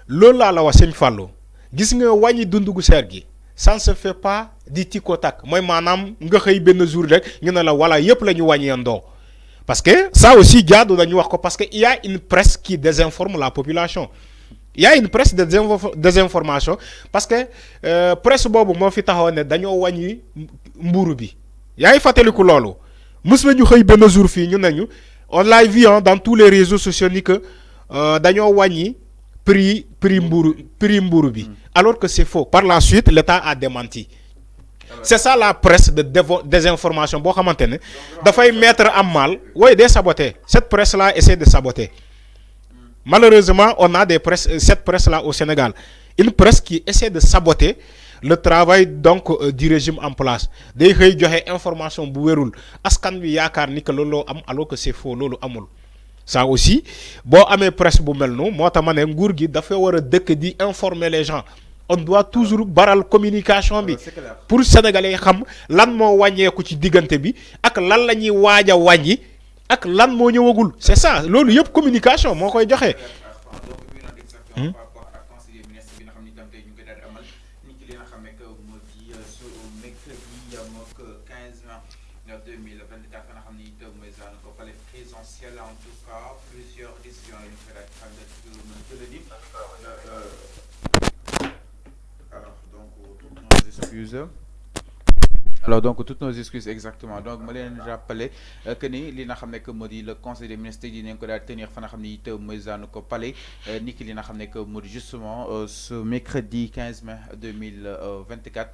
loolu laa la wax sëñ Fallou gis nga wàññi dundu gu seer gi ça ne se fait pas di tikko tak mooy maanaam nga xëy benn jour rek ñu ne la wala yëpp la ñu wàññeendoo parce que ça aussi jaadu nañu wax ko parce que il y a une presse qui désinforme la population. Il y a une presse de désinformation parce que presse boobu moo fi taxaw ne dañoo wàññi mburu bi yaa ngi fàttaliku loolu mës nañu xëy benn jour fii ñu nañu on l'a vu dans tous les réseaux sociaux ni que dañoo wàññi prix mburu bi alors que c'est faux. Par la suite l'État a démenti. C'est ça la presse de désinformation boo xamante ne dafay mettre en mal oui de saboter cette presse là essaie de saboter. Malheureusement, on a cette presse-là au Sénégal. Une presse qui essaie de saboter le travail donc du régime en place. Day xëy joxe information bu wérul askan wi yaakaar ni que looloo am alors que c'est faux loolu amul. Ça aussi boo amee presse bu mel noonu moo tax ma ne nguur gi dafa war a dëkk di informer les gens. On doit toujours baral communication bi pour sénégalais yi xam lan moo wàññeeku ci diggante bi ak lan la ñuy waaj a wàññi. ak lan moo ñëwagul c'est ça loolu yëpp communication moo koy joxe. Alors donc toutes nos excuses exactement donc ma leen rappeler que ni li nga xam ne que moo di le conseil des ministres dinañ ko daal tenir fa nga xam ne it mooy zaanu ko palais ni ki li nga xam ne que moo di justement ce mercredi 15 mai 2024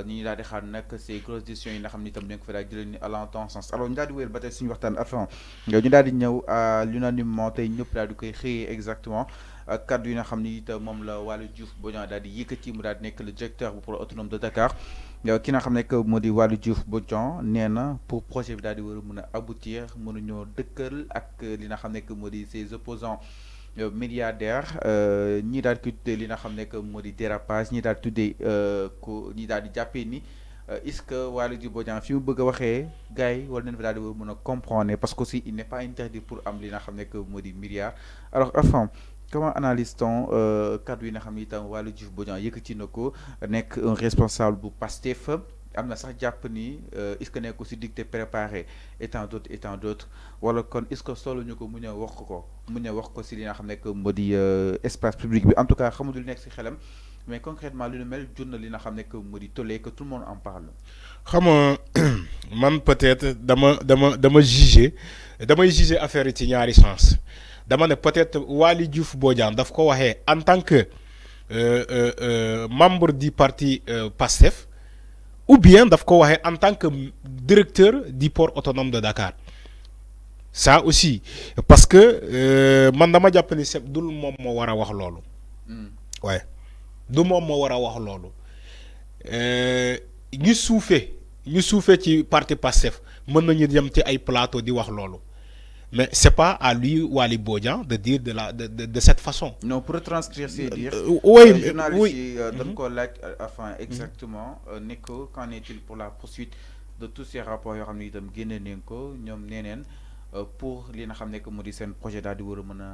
ni ñu daal di xaar nag ces grosses décisions yi nga xam ne itam dañ ko fa daal jëlee ni allant en sens alors ñu daal di wéyal ba tey suñu waxtaan avant ñu daal di ñëw à l'unanimement tey ñëpp daal di koy xëyee exactement kaddu yi nga xam ni it moom la Waly Diouf Bodian daal di yëkkati mu daal di nekk le directeur bu pôle autonome de Dakar ki nga xam ne que moo di Waly Diouf Bodian nee na pour projet bi daal di war a mën a aboutir mënuñoo dëkkal ak li nga xam ne que moo di ses opposants milliardaires ñii daal di tuddee li nga xam ne que moo di dérapage ñii daal di tuddee ko ñii daal di jàppee ni est-ce que Waly Diouf Bodian fi mu bëgg a waxee gars yi war nañ fa daal di war a mën a comprendre parce que aussi il n'est pas interdit pour am li nga xam ne que moo di milliards alors enfin. Comment analyse-t-on kaddu yi nga xam ne itam Waly Diouf Bodian yëkkati na ko nekk un responsable bu Pastef am na sax jàpp ni est-ce que nekk aussi dicté préparé et tant d'autres wala kon est-ce que solo ñu ko mu ñëw wax ko si li nga xam ne que moo di espace public bi en tout cas xamul lu nekk si xelam mais concrètement lu nu mel jur na li nga xam ne que moo di tollé que tout le monde en parle. xam nga man peut-être damay juger affaire yi ci ñaari sens. dama ne peut-être Waly Diouf Bodian daf ko waxee en tant que membre du parti PASTEF ou bien daf ko waxee en tant que directeur du port autonome de Dakar ça aussi parce que man dama jàpp ni c'est dul moom moo war a wax loolu. waaye du moom moo war a wax loolu ñu suufee ci parti PASTEF mën nañu dem ci ay plateau di wax loolu. Mais c'est pas à lui Waly Bodian de dire de cette façon. Non, pour retranscrire ces dires. Oui, oui. Enfin, exactement. Nico, qu'en est-il pour la poursuite de tous ces rapports yoo xam ne itam génne nañ ko ñoom nee neen pour li nga xam ne que moo di seen projet daal di war a mën a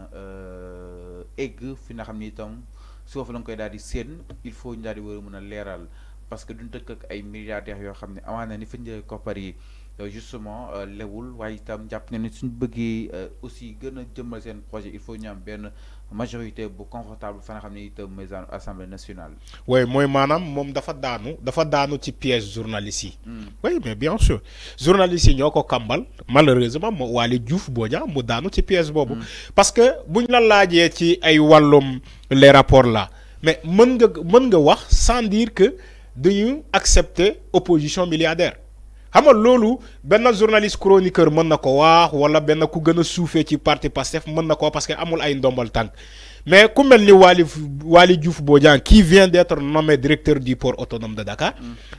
egg fi nga xam ne itam soo fa la nga koy daal di séen il faut ñu daal di war a mën a leeral parce que duñ dëkk ak ay milliardaires yoo xam ne amaana ni fa njëriñ koppar yi. Justement lewul waaye itam jàpp na ne suñ bëggee aussi gën a jëmmal seen projet il faut ñu am benn majorité bu confortable fa nga xam ne itam mooy assemblée nationale. oui mooy maanaam moom dafa daanu ci piège journalistes yi. oui mais bien sûr journalistes yi ñoo ko kàmbal malheureusement moo Waly Diouf Bodian mu daanu ci piège boobu. parce que buñ la laajee ci ay wàllum les rapports là mais mën nga wax sans dire que dañu accepter opposition milliardaire. xam nga loolu benn journaliste chroniqueur mën na ko wax wala benn ku gën a suufee ci parti Pastef mën na ko parce que amul ay ndombal tànk mais ku mel ni Waly Diouf Bodian qui vient d'être nommé directeur du port autonome de Dakar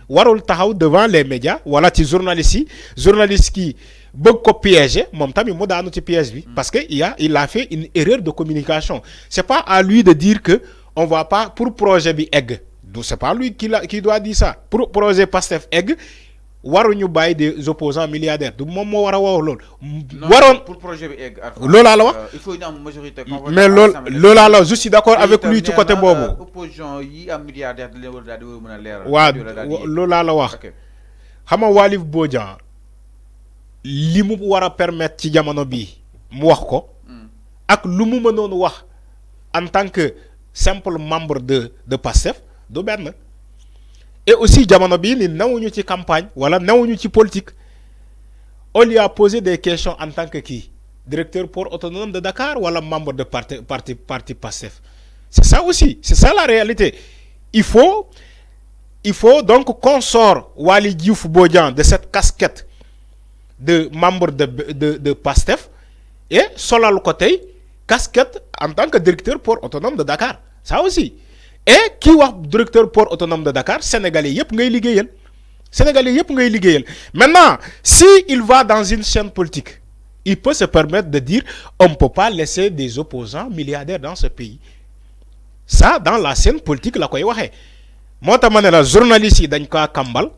warul taxaw devant les médias wala ci journalistes qui bëgg ko piéger moom tamit mu daanu ci piège bi parce que il a fait une erreur de communication c'est pas à lui de dire que on va pas pour projet bi egg c'est pas lui qui doit dire ça pour projet Pastef egg waruñu bàyyi des opposants milliardaires du moom moo war a wax loolu. pour projet bi egg. loolaa la wax. il faut une majorité. mais loolaa la je suis d'accord avec lui ci côté boobu. opposition yi am milliardaire dañ leen war daal di mën a leeral. waaw loolaa la wax. xam nga Waly Bodian li mu war a permettre ci jamono bii mu wax ko. ak lu mu mënoon wax en tant que simple membre de PASTEF du benn. Et aussi jamono bi ni nawuñu ci campagne wala nawuñu ci politique on lui a posé des questions en tant que qui directeur port autonome de Dakar wala membre de parti PASTEF. C'est ça aussi, c'est ça la réalité. Il faut donc qu'on sort Waly Diouf Bodian de cette casquette de membre de PASTEF et solal côté casquette en tant que directeur port autonome de Dakar. Ça aussi. Et qui wax directeur port autonome de Dakar sénégalais yépp ngay liggéeyal sénégalais yépp ngay liggéeyal. Maintenant si il va dans une chaîne politique il peut se permettre de dire on ne peut pas laisser des opposants milliardaires dans ce pays. Ça dans la scène politique la koy waxee moo tax ma ne la journaliste yi dañ ko kambal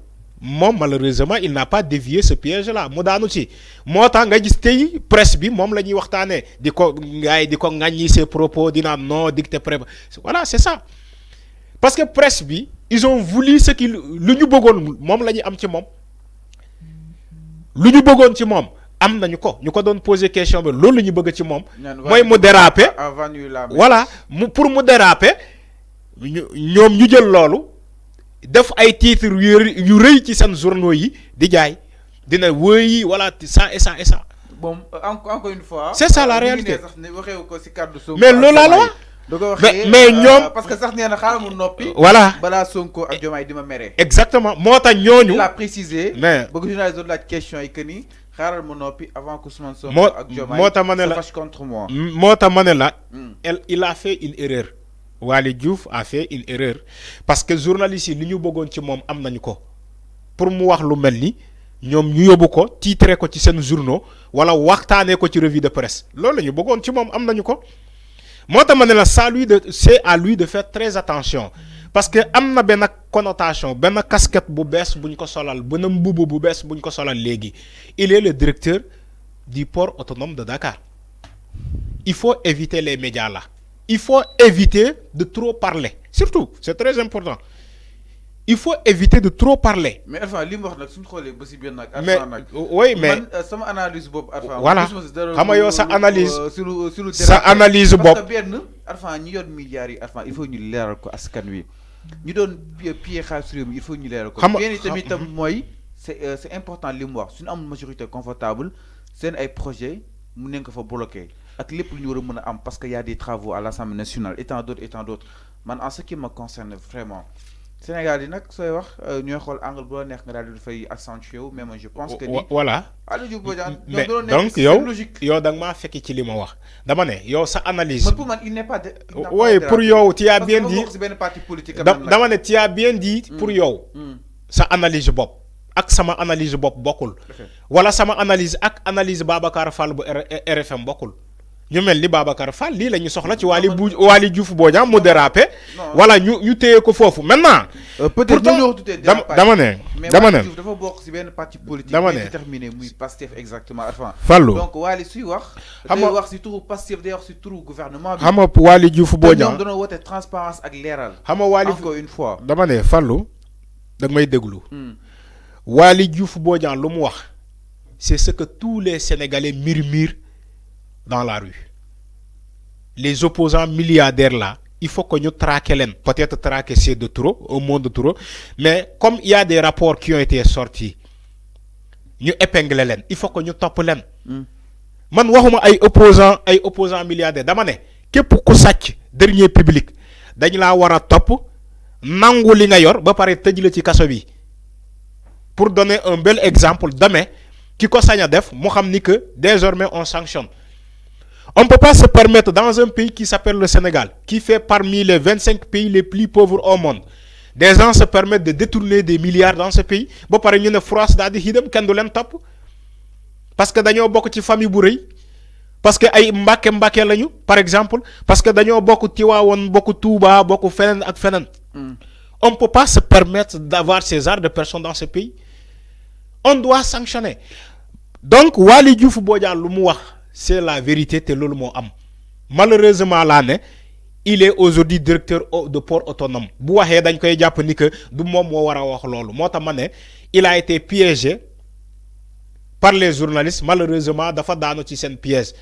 moom malheureusement il n'a pas dévié ce piège là mu daanu ci moo tax nga gis tey presse bi moom la ñuy waxtaanee di ko ngaay di ko ŋàññi ses propos dina non dicté pré voilà c'est ça. Parce que presse bi ils ont voulu ce qu'ils lu ñu bëggoon moom la ñu am ci moom lu ñu bëggoon ci moom am nañu ko ñu ko doon poser question bi loolu la ñu bëgg ci moom. mooy mu déraper voilà pour mu déraper ñoom ñu jël loolu def ay titres yu rëy ci seen journaux yi di jaay dina wëy voilà ça et ça et ça. bon encore une fois. c'est ça la réalité mais loolu laa la wax. mais ñoom parce que sax nee na xaaral mu noppi. voilà balaa Sonko ak Diomaye di ma mere. exactement moo tax ñooñu. il a précisé. mais bëgg journaliste doon laaj question yi que ni xaaral mu noppi avant que Ousmane Sonko ak Diomaye moo tax ma ne la se fâche contre moi. moo tax ma ne la. il a fait une erreur. Waly Diouf a fait une erreur parce que journaliste yi li ñu bëggoon ci moom am nañu ko pour mu wax lu mel ni ñoom ñu yóbbu ko titré ko ci seen journaux wala waxtaanee ko ci revue de presse loolu la ñu bëggoon ci moom am nañu ko. moo tax ma ne la c'est à lui de faire très attention parce que am na benn connotation benn casquette bu bees buñ ko solal benn mbubb bu bees buñ ko solal léegi il est le directeur du port autonome de Dakar. Il faut éviter les médias là. Il faut éviter de trop parler surtout c'est très important. Il faut éviter de trop parler. mais enfin li mu wax nag suñu xoolee ba si biir nag. mais oui mais man sama analyse boobu. voilà xam nga yow sa analyse. sur sa analyse bopp. parce que benn enfin ñi yoon milliards yi enfin il faut ñu leeral ko askan wi ñu doon piller xaalis réew mi il faut ñu leeral ko. xam nga tamit tam mooy c'est important li mu wax suñu amul majorité confortable seen ay projet mu nekk ko fa bloqué ak lépp lu ñu war a mën a am parce que y a des travaux à l'Assemblée nationale et tant d'autres man en ce qui me concerne vraiment. Sénégal yi nag sooy wax ñooy xool angle bu la neex nga daal di fay accentuer wu mais moi je pense que ni voilà. Waly Diouf Bodian donc yow da nga maa fekki ci li ma wax dama ne yow sa analyse. man pour man il n'est pas de. oui pour yow tu as bien dit parce que benn parti politique dama ne tu as bien dit pour yow. sa analyse bopp ak sama analyse bopp bokkul. wala sama analyse ak analyse Babacar Fall bu RFM bokkul. ñu mel ni Babacar Fall lii la ñu soxla ci Waly Diouf Bodian mu dérapé wala ñu téye ko foofu maintenant. peut-être dama ne dafa bokk ci benn parti politique. dama ne déterminé muy Pastef exactement. Fallou donc Waly suy wax. xam nga day wax ci turu Pastef day wax ci turu gouvernement bi. xam nga Waly Diouf Bodian ñoom dañoo woote transparence ak leeral. xam nga Waly encore une fois. dama ne Fallou da nga may déglu. Waly Diouf Bodian lu mu wax c'est ce que tous les Sénégalais murmurent dans la rue. Les opposants milliardaires là, il faut que nous traquons les. Peut-être traquer c'est de trop, un monde de trop. Mais comme il y a des rapports qui ont été sortis, nous épinglons les. Il faut que nous topons les. Man waxuma ay opposants milliardaires dama ne képp ku sàcc dernier public dañ laa war a topp nangu li nga yor ba pare tëj la ci kaso bi. Pour donner un bel exemple demain ki ko sañ a def mu xam ni que désormais on sanctionne. On ne peut pas se permettre dans un pays qui s'appelle le Sénégal, qui fait parmi les 25 pays les plus pauvres au monde, des gens se permettent de détourner des milliards dans ce pays. Bon, par exemple, France daal di hidam kenn du leen topp parce que dañoo bokk ci famille bu rëy parce que ay mbàkke lañu par exemple parce que dañoo bokk Tiwaawoon bokk Touba bokk feneen ak feneen. On ne peut pas se permettre d'avoir ces genres de personnes dans ce pays. on doit sanctionner. Donc Waly Diouf Bodian lu mu wax c'est la vérité te loolu moo am malheureusement laa ne il est aujourd'hui directeur de port autonome bu waxee dañ koy jàpp ni que du moom moo war a wax loolu moo tax ma ne il a été piégé par les journalistes malheureusement dafa daanu ci seen piège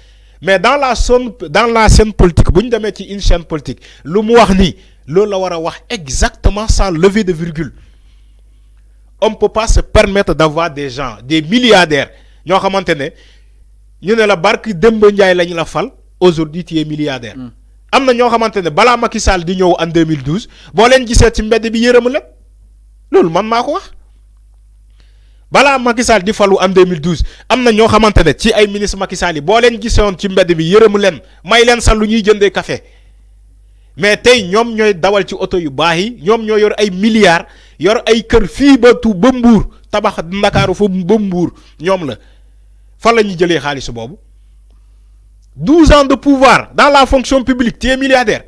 mais dans la scène politique bu ñu demee ci une chaîne politique lu mu wax nii loolu la war a wax exactement sans lever de virgule. On ne peut pas se permettre d'avoir des gens des milliardaires ñoo xamante ne ñu ne la barki Demba Ndiaye lañ la fal aujourd'hui tu es milliardaire. am na ñoo xamante ne balaa Macky Sall di ñëw en 2012 boo leen gisee ci mbedd bi yërëmu leen loolu man maa ko wax balaa Macky Sall di falu en 2012 am na ñoo xamante ne ci ay ministre Macky Sall yi boo leen gisoon ci mbedd bi yërëmu leen may leen sax lu ñuy jëndee café mais tey ñoom ñooy dawal ci oto yu baax yi ñoom ñoo yor ay milliards yor ay kër fii ba ba Mbuur tabax Ndakaaru fa ba Mbuur ñoom la fan la ñuy jëlee xaalis boobu 12 ans de pouvoir dans la fonction publique tu es milliardaire.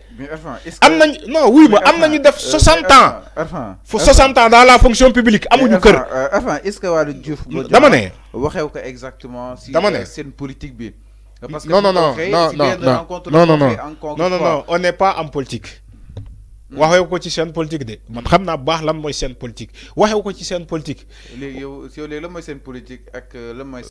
am nañ non oui ma am nañu def 60 ans. 60 ans dans la fonction publique amuñu kër. est-ce que Waly Diouf dama ne waxew ko exactement si seen politique bi. Parce que non, on n'est pas en politique. waxew ko ci seen politique de man xam naa baax lan mooy seen politique waxew ko ci seen politique. léegi yow la mooy seen politique ak lan mooy